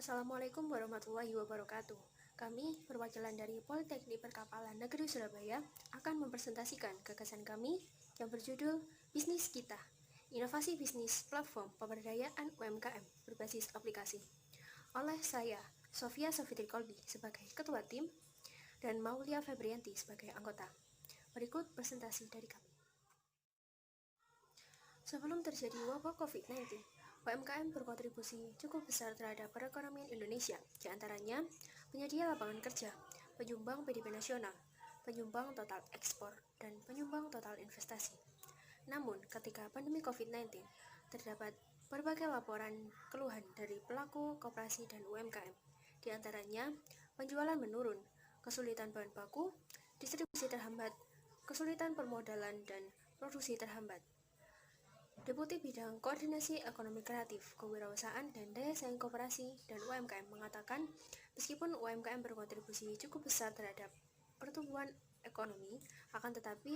Assalamualaikum warahmatullahi wabarakatuh. Kami, perwakilan dari Politeknik Perkapalan Negeri Surabaya, akan mempresentasikan gagasan kami yang berjudul Bisnis Kita, Inovasi Bisnis Platform Pemberdayaan UMKM berbasis aplikasi. Oleh saya, Sofia Sofitri Kolbi sebagai Ketua Tim, dan Maulia Febrianti sebagai anggota. Berikut presentasi dari kami. Sebelum terjadi wabah COVID-19, UMKM berkontribusi cukup besar terhadap perekonomian Indonesia, di antaranya penyedia lapangan kerja, penyumbang PDB nasional, penyumbang total ekspor, dan penyumbang total investasi. Namun, ketika pandemi COVID-19, terdapat berbagai laporan keluhan dari pelaku koperasi dan UMKM, di antaranya penjualan menurun, kesulitan bahan baku, distribusi terhambat, kesulitan permodalan, dan produksi terhambat. Deputi Bidang Koordinasi Ekonomi Kreatif, Kewirausahaan, dan Daya Saing Koperasi dan UMKM mengatakan, meskipun UMKM berkontribusi cukup besar terhadap pertumbuhan ekonomi, akan tetapi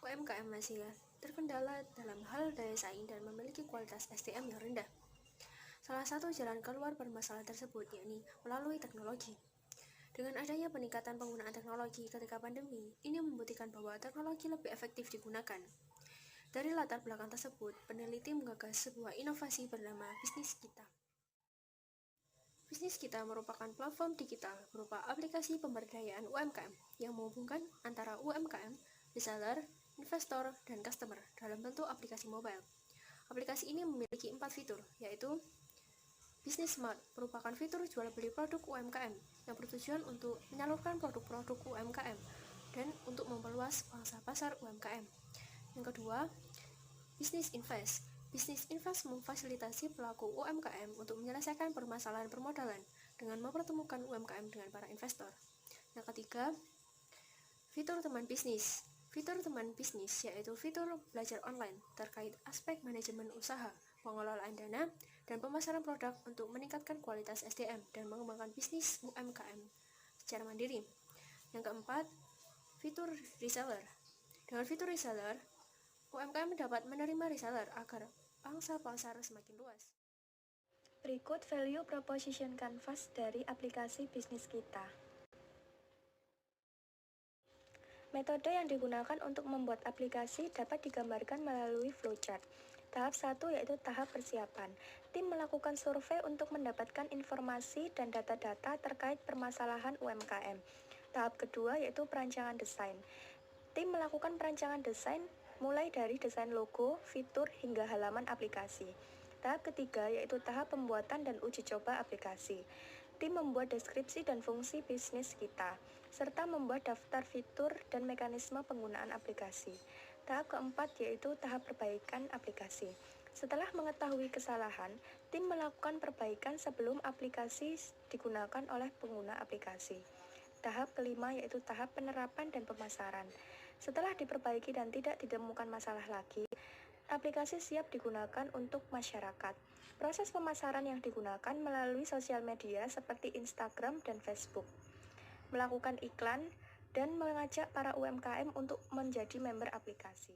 UMKM masih terkendala dalam hal daya saing dan memiliki kualitas SDM yang rendah. Salah satu jalan keluar permasalahan tersebut yakni melalui teknologi. Dengan adanya peningkatan penggunaan teknologi ketika pandemi, ini membuktikan bahwa teknologi lebih efektif digunakan. Dari latar belakang tersebut, peneliti menggagas sebuah inovasi bernama Bisnis Kita. Bisnis Kita merupakan platform digital berupa aplikasi pemberdayaan UMKM yang menghubungkan antara UMKM, reseller, investor, dan customer dalam bentuk aplikasi mobile. Aplikasi ini memiliki 4 fitur, yaitu Business Smart merupakan fitur jual beli produk UMKM yang bertujuan untuk menyalurkan produk-produk UMKM dan untuk memperluas pangsa pasar UMKM. Yang kedua, Business Invest. Business Invest memfasilitasi pelaku UMKM untuk menyelesaikan permasalahan permodalan dengan mempertemukan UMKM dengan para investor. Yang ketiga, fitur teman bisnis. Fitur teman bisnis yaitu fitur belajar online terkait aspek manajemen usaha, pengelolaan dana, dan pemasaran produk untuk meningkatkan kualitas SDM dan mengembangkan bisnis UMKM secara mandiri. Yang keempat, fitur reseller. Dengan fitur reseller, UMKM dapat menerima reseller agar pangsa pasar semakin luas. Berikut value proposition canvas dari aplikasi Bisnis Kita. Metode yang digunakan untuk membuat aplikasi dapat digambarkan melalui flowchart. Tahap 1 yaitu tahap persiapan. Tim melakukan survei untuk mendapatkan informasi dan data-data terkait permasalahan UMKM. Tahap kedua yaitu perancangan desain. Tim melakukan perancangan desain mulai dari desain logo, fitur, hingga halaman aplikasi. Tahap ketiga yaitu tahap pembuatan dan uji coba aplikasi. Tim membuat deskripsi dan fungsi bisnis kita, serta membuat daftar fitur dan mekanisme penggunaan aplikasi. Tahap keempat yaitu tahap perbaikan aplikasi. Setelah mengetahui kesalahan, tim melakukan perbaikan sebelum aplikasi digunakan oleh pengguna aplikasi. Tahap kelima yaitu tahap penerapan dan pemasaran. Setelah diperbaiki dan tidak ditemukan masalah lagi, aplikasi siap digunakan untuk masyarakat. Proses pemasaran yang digunakan melalui sosial media seperti Instagram dan Facebook, melakukan iklan, dan mengajak para UMKM untuk menjadi member aplikasi.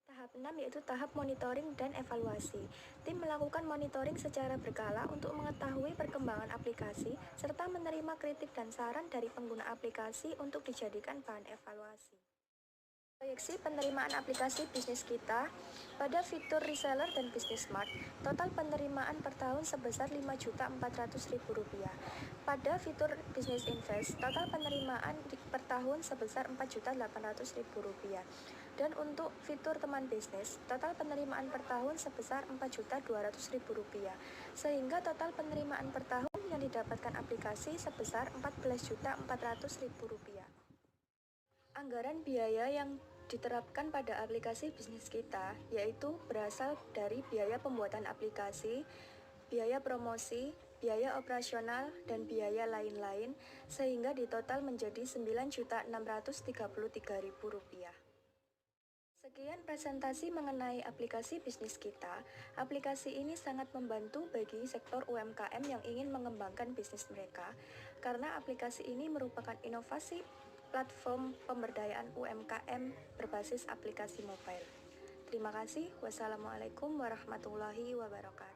Tahap 6 yaitu tahap monitoring dan evaluasi. Tim melakukan monitoring secara berkala untuk mengetahui perkembangan aplikasi, serta menerima kritik dan saran dari pengguna aplikasi untuk dijadikan bahan evaluasi. Proyeksi penerimaan aplikasi Bisnis Kita pada fitur reseller dan Business Smart, total penerimaan per tahun sebesar Rp5.400.000. Pada fitur Business Invest, total penerimaan per tahun sebesar Rp4.800.000. Dan untuk fitur teman bisnis, total penerimaan per tahun sebesar Rp4.200.000. Sehingga total penerimaan per tahun yang didapatkan aplikasi sebesar Rp14.400.000. Anggaran biaya yang diterapkan pada aplikasi Bisnis Kita yaitu berasal dari biaya pembuatan aplikasi, biaya promosi, biaya operasional, dan biaya lain-lain, sehingga ditotal menjadi Rp9.633.000. Sekian presentasi mengenai aplikasi Bisnis Kita. Aplikasi ini sangat membantu bagi sektor UMKM yang ingin mengembangkan bisnis mereka, karena aplikasi ini merupakan inovasi platform pemberdayaan UMKM berbasis aplikasi mobile. Terima kasih. Wassalamualaikum warahmatullahi wabarakatuh.